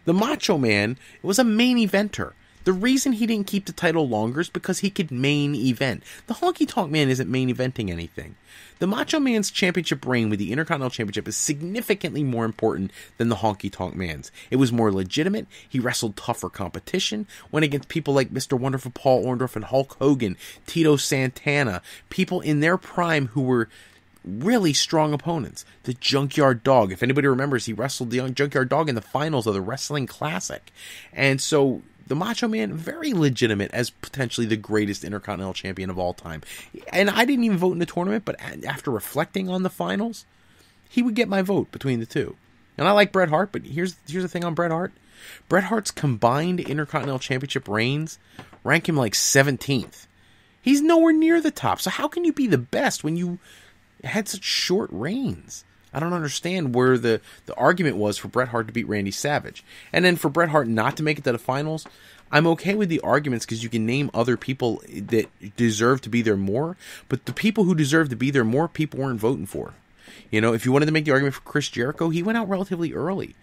The Macho Man was a main eventer. The reason he didn't keep the title longer is because he could main event. The Honky Tonk Man isn't main eventing anything. The Macho Man's championship reign with the Intercontinental Championship is significantly more important than the Honky Tonk Man's. It was more legitimate. He wrestled tougher competition. Went against people like Mr. Wonderful Paul Orndorff and Hulk Hogan, Tito Santana, people in their prime who were really strong opponents. The Junkyard Dog, if anybody remembers, he wrestled the Junkyard Dog in the finals of the Wrestling Classic. And so the Macho Man, very legitimate as potentially the greatest Intercontinental Champion of all time. And I didn't even vote in the tournament, but after reflecting on the finals, he would get my vote between the two. And I like Bret Hart, but here's the thing on Bret Hart. Bret Hart's combined Intercontinental Championship reigns rank him like 17th. He's nowhere near the top. So how can you be the best when you had such short reigns? I don't understand where the argument was for Bret Hart to beat Randy Savage. And then for Bret Hart not to make it to the finals, I'm okay with the arguments because you can name other people that deserve to be there more. But the people who deserve to be there more, people weren't voting for. You know, if you wanted to make the argument for Chris Jericho, he went out relatively early.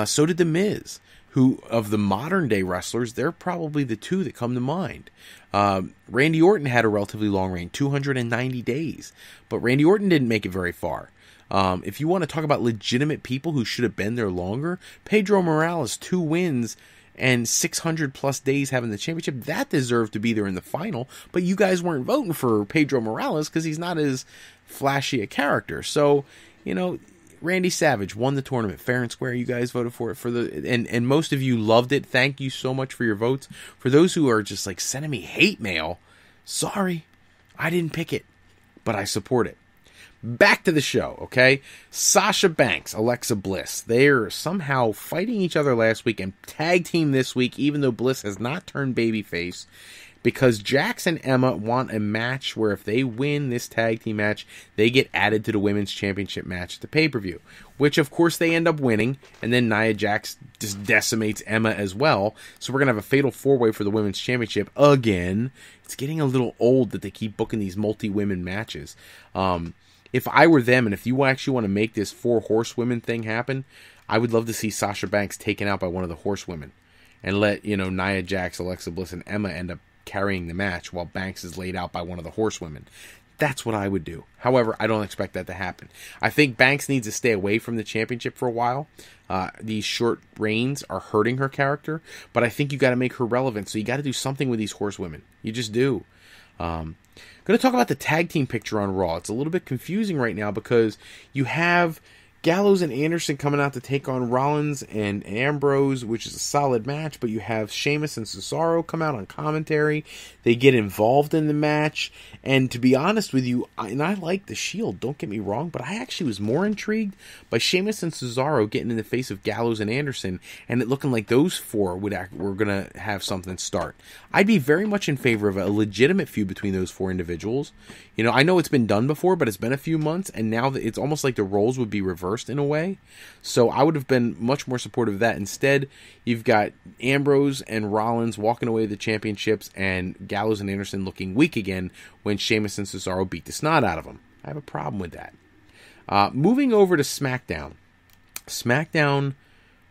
So did The Miz, who, of the modern day wrestlers, they're probably the two that come to mind. Randy Orton had a relatively long reign, 290 days. But Randy Orton didn't make it very far. If you want to talk about legitimate people who should have been there longer, Pedro Morales, 2 wins and 600 plus days having the championship, that deserved to be there in the final. But you guys weren't voting for Pedro Morales because he's not as flashy a character. So, you know, Randy Savage won the tournament fair and square. You guys voted for it and most of you loved it. Thank you so much for your votes. For those who are just like sending me hate mail, sorry, I didn't pick it, but I support it. Back to the show, okay? Sasha Banks, Alexa Bliss. They're somehow fighting each other last week and tag team this week, even though Bliss has not turned babyface, because Jax and Emma want a match where if they win this tag team match, they get added to the Women's Championship match at the pay-per-view, which of course they end up winning, and then Nia Jax just decimates Emma as well. So we're going to have a fatal 4-way for the Women's Championship again. It's getting a little old that they keep booking these multi-women matches. If I were them, and if you actually want to make this 4 horsewomen thing happen, I would love to see Sasha Banks taken out by one of the horsewomen and let, you know, Nia Jax, Alexa Bliss, and Emma end up carrying the match while Banks is laid out by one of the horsewomen. That's what I would do. However, I don't expect that to happen. I think Banks needs to stay away from the championship for a while. These short reigns are hurting her character, but I think you got to make her relevant, so you got to do something with these horsewomen. You just do. Going to talk about the tag team picture on Raw. It's a little bit confusing right now because you have Gallows and Anderson coming out to take on Rollins and Ambrose, which is a solid match, but you have Sheamus and Cesaro come out on commentary. They get involved in the match, and to be honest with you, I like the Shield, don't get me wrong, but I actually was more intrigued by Sheamus and Cesaro getting in the face of Gallows and Anderson, and it looking like those 4 were going to have something start. I'd be very much in favor of a legitimate feud between those 4 individuals. You know, I know it's been done before, but it's been a few months, and now that it's almost like the roles would be reversed in a way. So I would have been much more supportive of that. Instead, you've got Ambrose and Rollins walking away with the championships, and Gallows and Anderson looking weak again when Sheamus and Cesaro beat the snot out of them. I have a problem with that. Moving over to SmackDown. SmackDown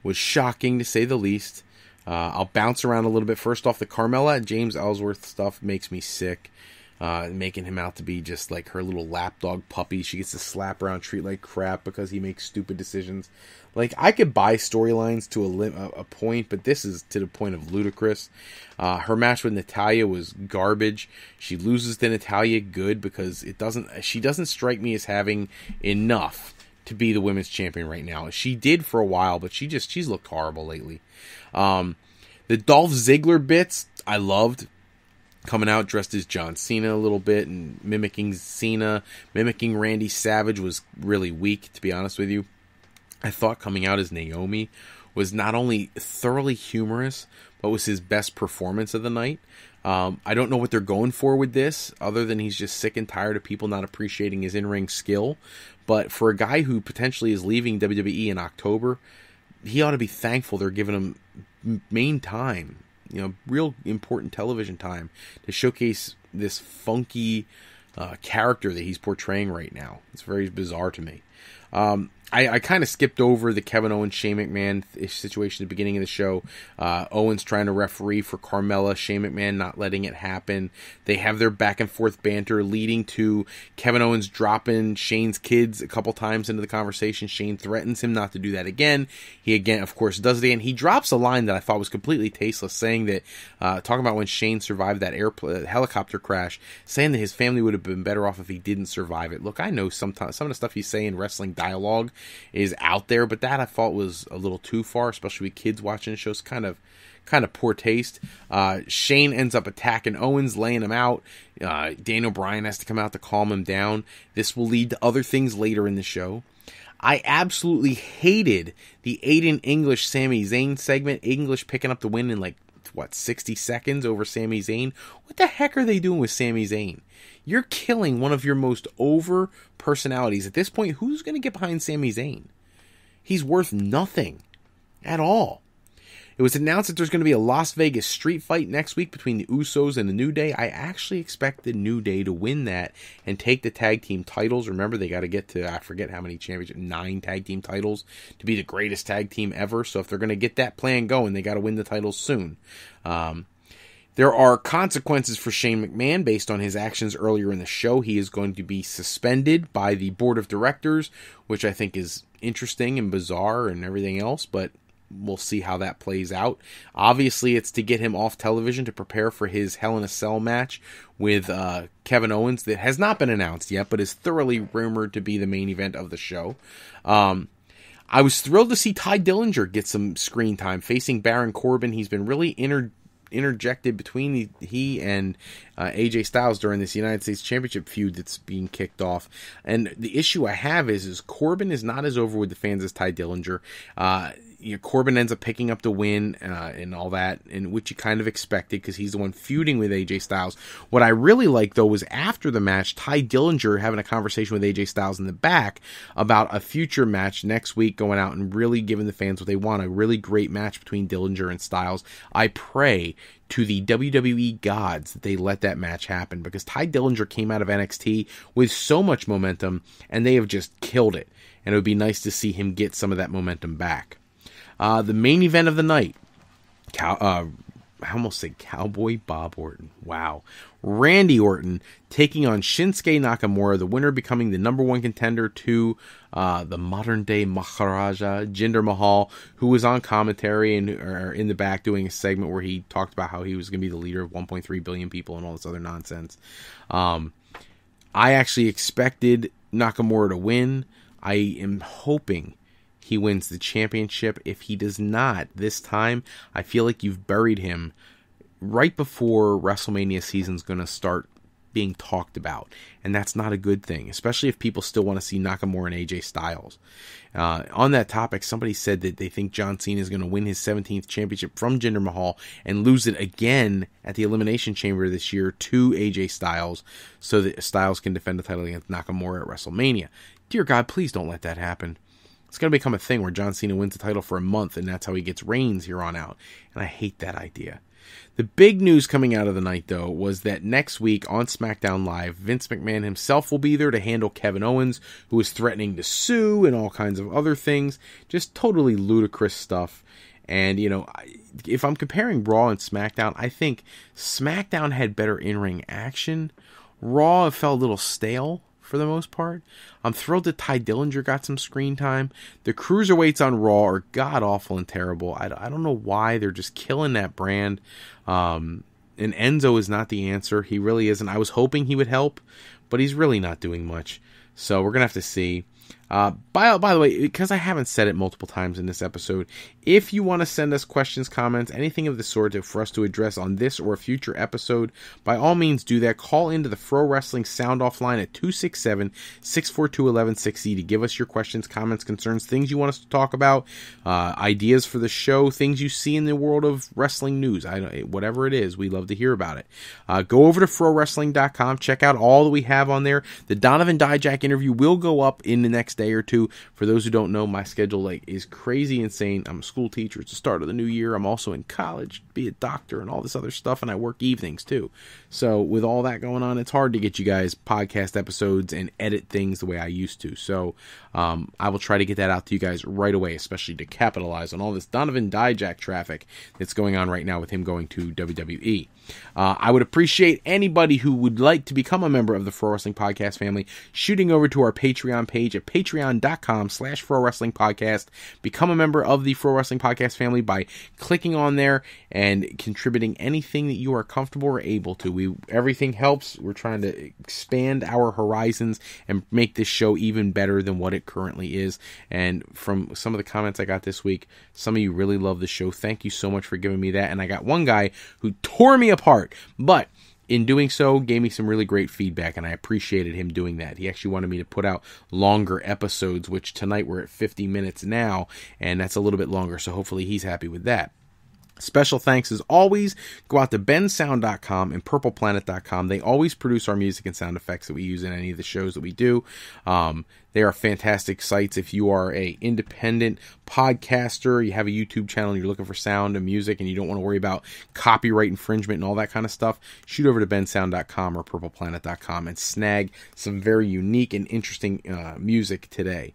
was shocking, to say the least. I'll bounce around a little bit. First off, the Carmella and James Ellsworth stuff makes me sick. Making him out to be just like her little lapdog puppy. She gets to slap around, treat like crap because he makes stupid decisions. Like, I could buy storylines to a point, but this is to the point of ludicrous. Her match with Natalya was garbage. She loses to Natalya good because she doesn't strike me as having enough to be the women's champion right now. She did for a while, but she's looked horrible lately. The Dolph Ziggler bits, I loved. Coming out dressed as John Cena a little bit and mimicking Cena, mimicking Randy Savage was really weak, to be honest with you. I thought coming out as Naomi was not only thoroughly humorous, but was his best performance of the night. I don't know what they're going for with this, other than he's just sick and tired of people not appreciating his in-ring skill. But for a guy who potentially is leaving WWE in October, he ought to be thankful they're giving him main time. You know, real important television time to showcase this funky character that he's portraying right now. It's very bizarre to me. I kind of skipped over the Kevin Owens, Shane McMahon situation at the beginning of the show. Owens trying to referee for Carmella, Shane McMahon not letting it happen. They have their back and forth banter leading to Kevin Owens dropping Shane's kids a couple times into the conversation. Shane threatens him not to do that again. He again, of course, does it again. He drops a line that I thought was completely tasteless, saying that, talking about when Shane survived that helicopter crash, saying that his family would have been better off if he didn't survive it. Look, I know sometimes some of the stuff he's saying in wrestling dialogue is out there, but that I thought was a little too far, especially with kids watching the show. It's kind of poor taste. Shane ends up attacking Owens, laying him out. Daniel Bryan has to come out to calm him down. This will lead to other things later in the show. I absolutely hated the Aiden English Sami Zayn segment. English picking up the win in like 60 seconds over Sami Zayn? What the heck are they doing with Sami Zayn? You're killing one of your most over personalities. At this point, who's going to get behind Sami Zayn? He's worth nothing at all. It was announced that there's going to be a Las Vegas street fight next week between the Usos and the New Day. I actually expect the New Day to win that and take the tag team titles. Remember, they got to get to, I forget how many championships, 9 tag team titles to be the greatest tag team ever. So if they're going to get that plan going, they got to win the titles soon. There are consequences for Shane McMahon based on his actions earlier in the show. He is going to be suspended by the board of directors, which I think is interesting and bizarre and everything else, but we'll see how that plays out. Obviously, it's to get him off television to prepare for his Hell in a Cell match with Kevin Owens that has not been announced yet, but is thoroughly rumored to be the main event of the show. I was thrilled to see Ty Dillinger get some screen time facing Baron Corbin. He's been really interjected between he and AJ Styles during this United States Championship feud that's being kicked off. And the issue I have is Corbin is not as over with the fans as Ty Dillinger. Corbin ends up picking up the win and all that, and which you kind of expected because he's the one feuding with AJ Styles. What I really like, though, was after the match, Ty Dillinger having a conversation with AJ Styles in the back about a future match next week, going out and really giving the fans what they want, a really great match between Dillinger and Styles. I pray to the WWE gods that they let that match happen, because Ty Dillinger came out of NXT with so much momentum, and they have just killed it, and it would be nice to see him get some of that momentum back. The main event of the night, I almost said Cowboy Bob Orton. Wow. Randy Orton taking on Shinsuke Nakamura, the winner becoming the number 1 contender to the modern-day Maharaja, Jinder Mahal, who was on commentary and in the back doing a segment where he talked about how he was going to be the leader of 1.3 billion people and all this other nonsense. I actually expected Nakamura to win. I am hoping he wins the championship. If he does not this time, I feel like you've buried him right before WrestleMania season's going to start being talked about. And that's not a good thing, especially if people still want to see Nakamura and AJ Styles. On that topic, somebody said that they think John Cena is going to win his 17th championship from Jinder Mahal and lose it again at the Elimination Chamber this year to AJ Styles, so that Styles can defend the title against Nakamura at WrestleMania. Dear God, please don't let that happen. It's going to become a thing where John Cena wins the title for a month, and that's how he gets reigns here on out. And I hate that idea. The big news coming out of the night, though, was that next week on SmackDown Live, Vince McMahon himself will be there to handle Kevin Owens, who is threatening to sue and all kinds of other things. Just totally ludicrous stuff. And, if I'm comparing Raw and SmackDown, I think SmackDown had better in-ring action. Raw felt a little stale for the most part. I'm thrilled that Ty Dillinger got some screen time. The cruiserweights on Raw are god-awful and terrible. I don't know why. They're just killing that brand. And Enzo is not the answer. He really isn't. I was hoping he would help, but he's really not doing much. So we're going to have to see. By the way, because I haven't said it multiple times in this episode, if you want to send us questions, comments, anything of the sort for us to address on this or a future episode, by all means do that. Call into the Fro Wrestling Sound Off line at 267-642-1160 to give us your questions, comments, concerns, things you want us to talk about, ideas for the show, things you see in the world of wrestling news. Whatever it is, we love to hear about it. Go over to frowrestling.com, check out all that we have on there. The Donovan Dijak interview will go up in the next day or two. For those who don't know, my schedule is crazy insane. I'm a school teacher. It's the start of the new year. I'm also in college, be a doctor and all this other stuff, and I work evenings too. So with all that going on, it's hard to get you guys podcast episodes and edit things the way I used to. So I will try to get that out to you guys right away, especially to capitalize on all this Donovan Dijak traffic that's going on right now with him going to WWE. I would appreciate anybody who would like to become a member of the Pro Wrestling Podcast family shooting over to our Patreon page at patreon.com/Pro Wrestling Podcast. Become a member of the Pro Wrestling Podcast family by clicking on there and contributing anything that you are comfortable or able to. Everything helps. We're trying to expand our horizons and make this show even better than what it currently is. And from some of the comments I got this week, some of you really love the show. Thank you so much for giving me that. And I got one guy who tore me apart, but in doing so, gave me some really great feedback, and I appreciated him doing that. He actually wanted me to put out longer episodes, which tonight we're at 50 minutes now, and that's a little bit longer, so hopefully he's happy with that. Special thanks, as always, go out to bensound.com and purpleplanet.com. They always produce our music and sound effects that we use in any of the shows that we do. They are fantastic sites. If you are a independent podcaster, you have a YouTube channel, and you're looking for sound and music, and you don't want to worry about copyright infringement and all that kind of stuff, shoot over to bensound.com or purpleplanet.com and snag some very unique and interesting music today.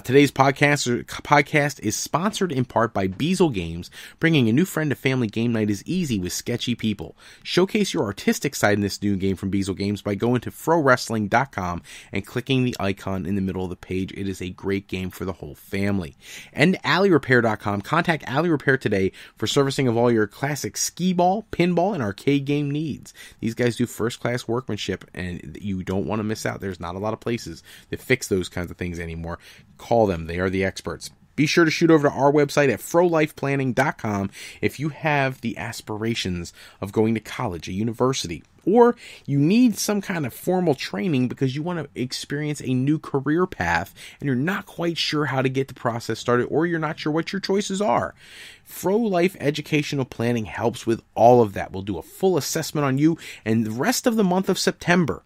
Today's podcast is sponsored in part by Beazle Games. Bringing a new friend to family game night is easy with sketchy people. Showcase your artistic side in this new game from Beazle Games by going to frowrestling.com and clicking the icon in the middle of the page. It is a great game for the whole family. And alleyrepair.com. Contact Alley Repair today for servicing of all your classic skee ball, pinball, and arcade game needs. These guys do first-class workmanship, and you don't want to miss out. There's not a lot of places that fix those kinds of things anymore. Call them. They are the experts. Be sure to shoot over to our website at frolifeplanning.com if you have the aspirations of going to college, a university, or you need some kind of formal training because you want to experience a new career path and you're not quite sure how to get the process started, or you're not sure what your choices are. Fro Life Educational Planning helps with all of that. We'll do a full assessment on you and the rest of the month of September.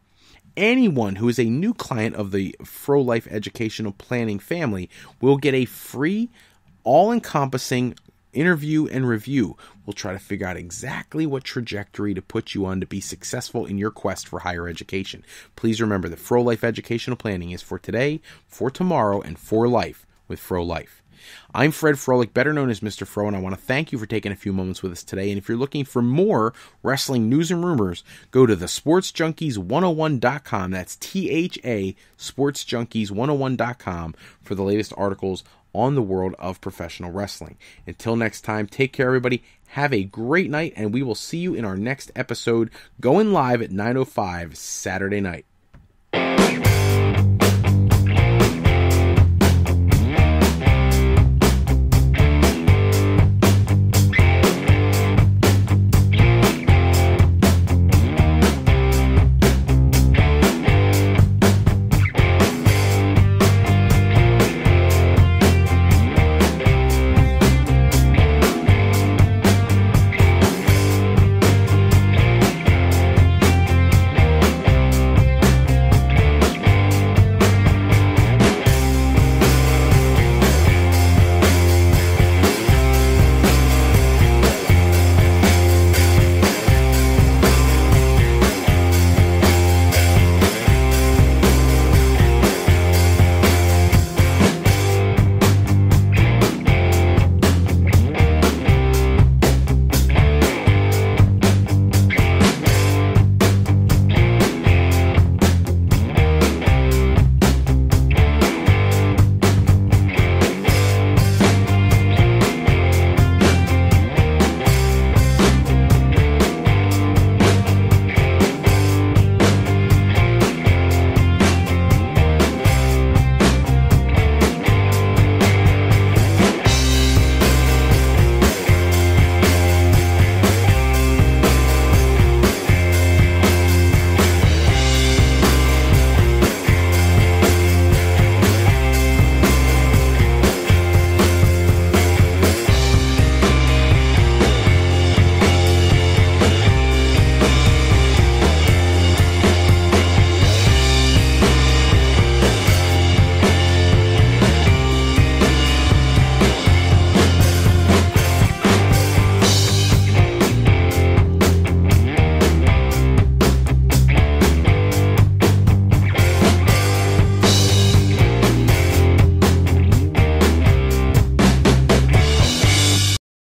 Anyone who is a new client of the Fro Life Educational Planning family will get a free, all-encompassing interview and review. We'll try to figure out exactly what trajectory to put you on to be successful in your quest for higher education. Please remember that Fro Life Educational Planning is for today, for tomorrow, and for life with Fro Life. I'm Fred Froelich, better known as Mr. Fro, and I want to thank you for taking a few moments with us today. And if you're looking for more wrestling news and rumors, go to the sportsjunkies101.com. That's THA, sportsjunkies101.com for the latest articles on the world of professional wrestling. Until next time, take care, everybody. Have a great night, and we will see you in our next episode, going live at 9:05 Saturday night.